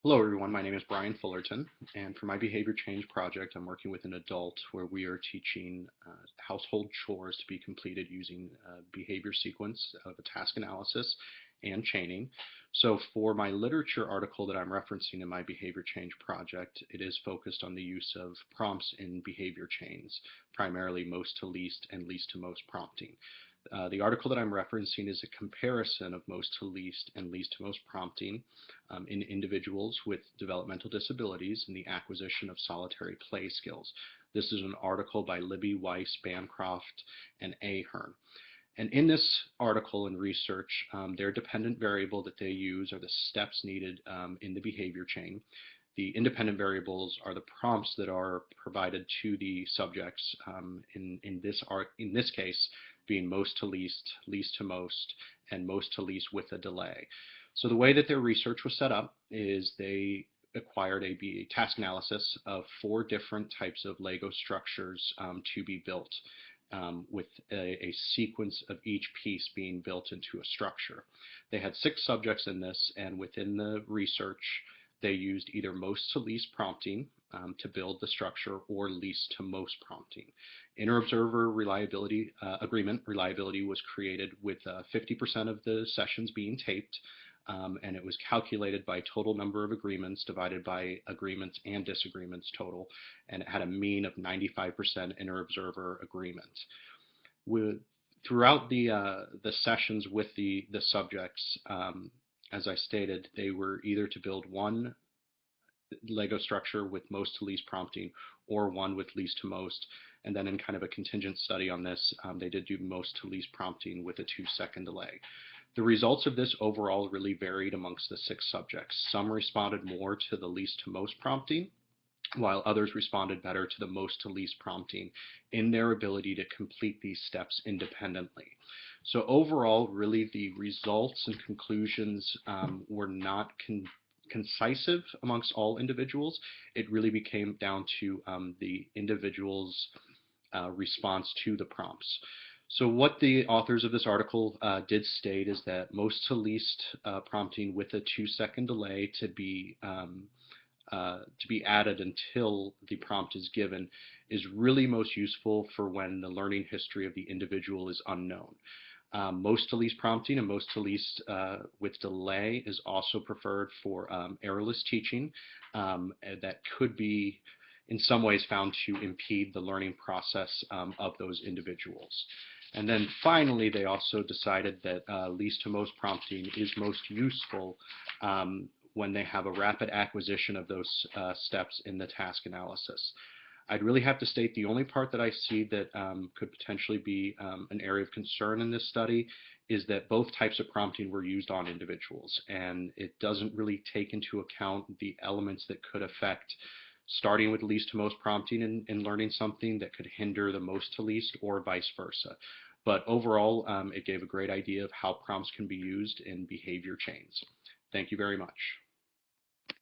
Hello everyone, my name is Brian Fullerton, and for my behavior change project I'm working with an adult where we are teaching household chores to be completed using a behavior sequence of a task analysis and chaining. So for my literature article that I'm referencing in my behavior change project, it is focused on the use of prompts in behavior chains, primarily most to least and least to most prompting. The article that I'm referencing is a comparison of most to least and least to most prompting in individuals with developmental disabilities and the acquisition of solitary play skills. This is an article by Libby, Weiss, Bancroft, and Ahern. And in this article and research, their dependent variable that they use are the steps needed in the behavior chain. The independent variables are the prompts that are provided to the subjects in this case being most to least, least to most, and most to least with a delay. So the way that their research was set up is they acquired a task analysis of 4 different types of Lego structures to be built with a sequence of each piece being built into a structure. They had 6 subjects in this, and within the research, they used either most to least prompting to build the structure or least to most prompting. Inter-observer reliability agreement reliability was created with 50% of the sessions being taped, and it was calculated by total number of agreements divided by agreements and disagreements total, and it had a mean of 95% inter-observer agreement. With, throughout the sessions with the subjects, as I stated, they were either to build one Lego structure with most to least prompting or one with least to most. And then in kind of a contingent study on this, they did do most to least prompting with a 2-second delay. The results of this overall really varied amongst the 6 subjects. Some responded more to the least to most prompting, while others responded better to the most to least prompting in their ability to complete these steps independently. So overall, really the results and conclusions were not concisive amongst all individuals. It really became down to the individual's response to the prompts. So what the authors of this article did state is that most to least prompting with a 2-second delay to be added until the prompt is given is really most useful for when the learning history of the individual is unknown. Most to least prompting and most to least with delay is also preferred for errorless teaching that could be in some ways found to impede the learning process of those individuals. And then finally, they also decided that least to most prompting is most useful when they have a rapid acquisition of those steps in the task analysis. I'd really have to state the only part that I see that could potentially be an area of concern in this study is that both types of prompting were used on individuals, and it doesn't really take into account the elements that could affect starting with least to most prompting and learning something that could hinder the most to least or vice versa. But overall, it gave a great idea of how prompts can be used in behavior chains. Thank you very much.